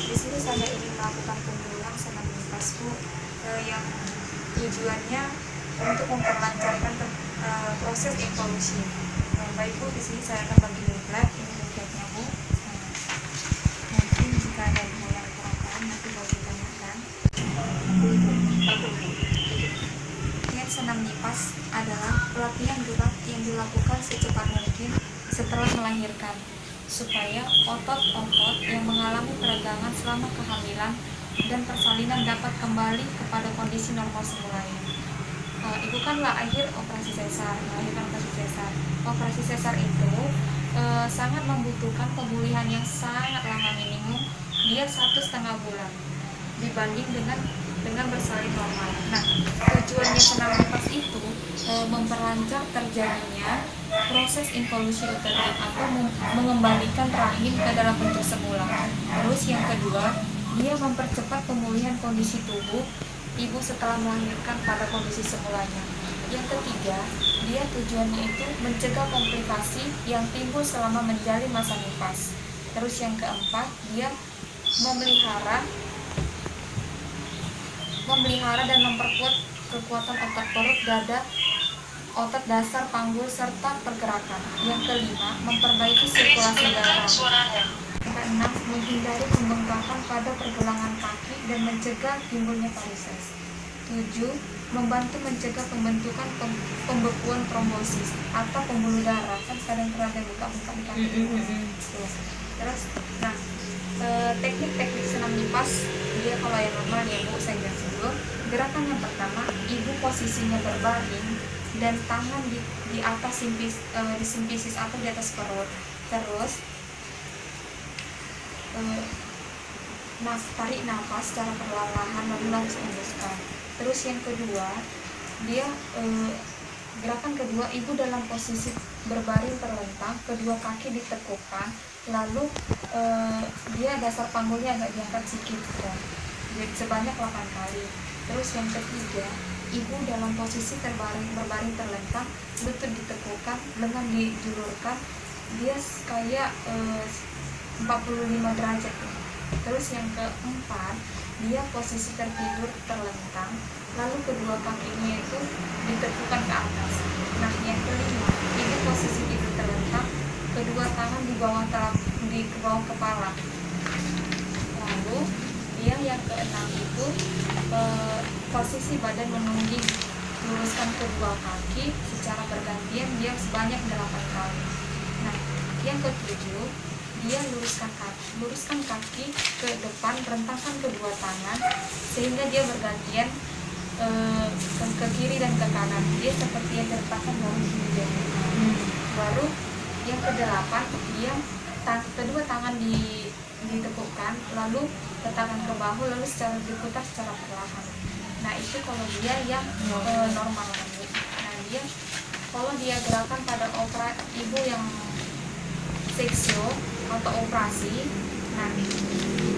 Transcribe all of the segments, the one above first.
Di sini saya ingin melakukan pengulang senam nifas Bu, yang tujuannya untuk memperlancarkan proses evolusi. Baik Bu, di sini saya akan bagi leaflet, ini leafletnya Bu. Mungkin jika ada yang kurang paham nanti boleh ditanyakan. Niat senam nifas adalah pelatihan gerak yang dilakukan secepat mungkin setelah melahirkan, supaya otot-otot yang mengalami peregangan selama kehamilan dan persalinan dapat kembali kepada kondisi normal semulanya. Ibu kan lahir operasi sesar, melahirkan operasi sesar. Operasi sesar itu sangat membutuhkan pemulihan yang sangat lama, minimum dia 1,5 bulan dibanding dengan bersalin normal. Nah, tujuannya senam nafas itu memperlancar terjadinya proses involusi uterin atau mengembalikan rahim ke dalam bentuk semula. Terus yang kedua, dia mempercepat pemulihan kondisi tubuh ibu setelah melahirkan pada kondisi semulanya. Yang ketiga, dia tujuannya itu mencegah komplikasi yang timbul selama menjalin masa nifas. Terus yang keempat, dia memelihara dan memperkuat kekuatan otot perut, dada, otot dasar, panggul, serta pergerakan. Yang kelima, memperbaiki sirkulasi darah. Yang keenam, menghindari pembengkakan pada pergelangan kaki dan mencegah timbulnya varises. 7. Membantu mencegah pembentukan pembekuan trombosis atau pembuluh darah. Kan kadang ada buka-buka di kaki. Terus, nah, teknik-teknik senam nifas dia kalau yang normal ya Bu, saya jelasin dulu. Gerakan yang pertama, ibu posisinya berbaring dan tangan di atas di simpisis atau di atas perut. Terus tarik nafas secara perlahan lalu langsung hembuskan. Terus yang kedua, dia gerakan kedua, ibu dalam posisi berbaring terlentang, kedua kaki ditekukkan, lalu dia dasar panggulnya agak diangkat sedikit ya. Jadi sebanyak 8 kali. Terus yang ketiga, ibu dalam posisi berbaring terlentang, lutut ditekukkan, lengan dijulurkan, dia kayak 45 derajat ya. Terus yang keempat, dia posisi tertidur terlentang, lalu kedua kakinya itu ditekukkan ke atas. Nah yang kelima, ibu posisi tidur terlentang, kedua tangan di bawah kepala. Lalu dia yang keenam itu posisi badan menungging, luruskan kedua kaki secara bergantian, dia sebanyak 8 kali. Nah yang ketujuh, dia luruskan kaki ke depan, rentangkan kedua tangan sehingga dia bergantian ke kiri dan ke kanan. Dia seperti yang direntangkan baru sini. Baru yang kedelapan, dia kedua tangan ditekukkan, lalu letakkan ke bahu, lalu diputar secara perlahan. Nah itu kalau dia yang normal. Nah dia kalau dia gerakan pada ibu yang seksio atau operasi, nah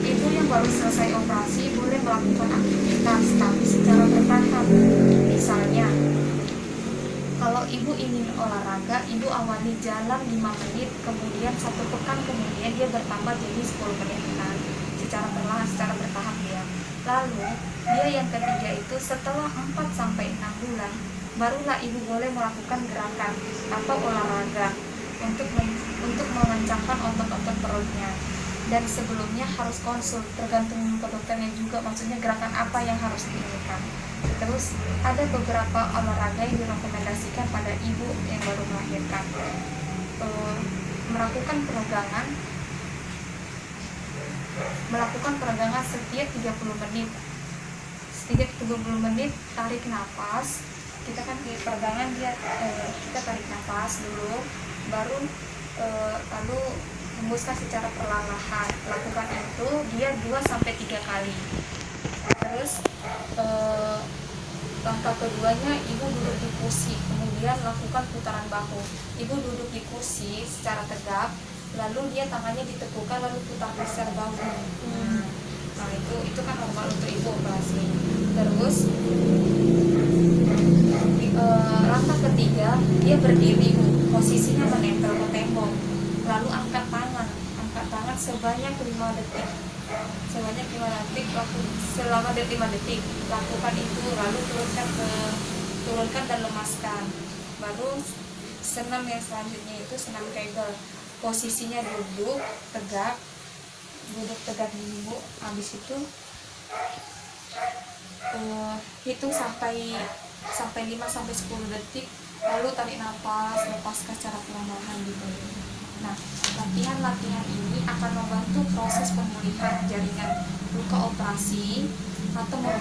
ibu yang baru selesai operasi boleh melakukan aktivitas tapi secara bertahap. Misalnya kalau ibu ingin olahraga, ibu awali jalan 5 menit, kemudian 1 pekan kemudian dia bertambah jadi 10 menit kan, secara perlahan, secara bertahap dia. Lalu dia yang ketiga itu setelah 4-6 bulan barulah ibu boleh melakukan gerakan atau olahraga untuk mengencangkan otot-otot perutnya. Dan sebelumnya harus konsul, tergantung ke dokternya juga, maksudnya gerakan apa yang harus dilakukan. Terus ada beberapa olahraga yang direkomendasikan pada ibu yang baru melahirkan. Melakukan peregangan setiap 30 menit. Setiap 30 menit tarik nafas. Kita kan di peregangan kita tarik nafas dulu, baru lalu hembuskan secara perlahan. Lakukan itu dia 2-3 kali. Terus langkah keduanya, ibu duduk di kursi, kemudian lakukan putaran bahu. Ibu duduk di kursi secara tegak, lalu dia tangannya ditekukan, lalu putar geser bahu. Nah itu kan normal untuk ibu operasi. Terus langkah ketiga, dia berdiri, posisinya menempel ke tembok, lalu angkat tangan sebanyak 5 detik. Sebanyak 5 detik, selama 5 detik lakukan itu, lalu turunkan dan lemaskan. Baru senam yang selanjutnya itu senam Kegel. Posisinya duduk tegak dulu. Habis itu hitung sampai 5-10 detik, lalu tarik nafas, lepaskan secara perlahan gitu. Nah, latihan ini akan membantu proses pemulihan jaringan luka operasi atau mau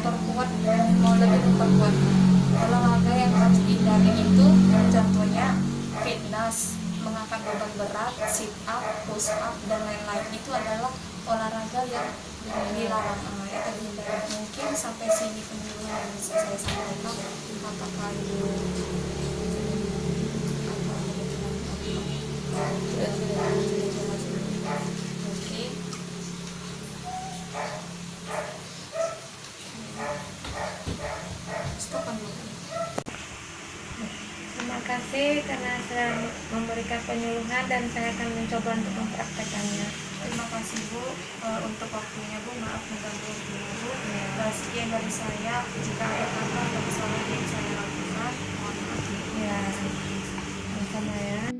lebih memperkuat. Olahraga yang harus dihindari itu contohnya fitness, mengangkat beban berat, sit up, push up, dan lain-lain. Itu adalah olahraga yang dilarang atau dihindari. Mungkin sampai sini penjelasan yang bisa saya sampaikan. Apakah itu oke? Stop dulu. Terima kasih karena sudah memberikan penyuluhan dan saya akan mencoba untuk mempraktekannya. Terima kasih Bu untuk waktunya Bu, maaf mengganggu Bu. Sekian dari saya, jika ada kata atau kesalahan yang saya lakukan, mohon maaf. Ya, sama ya.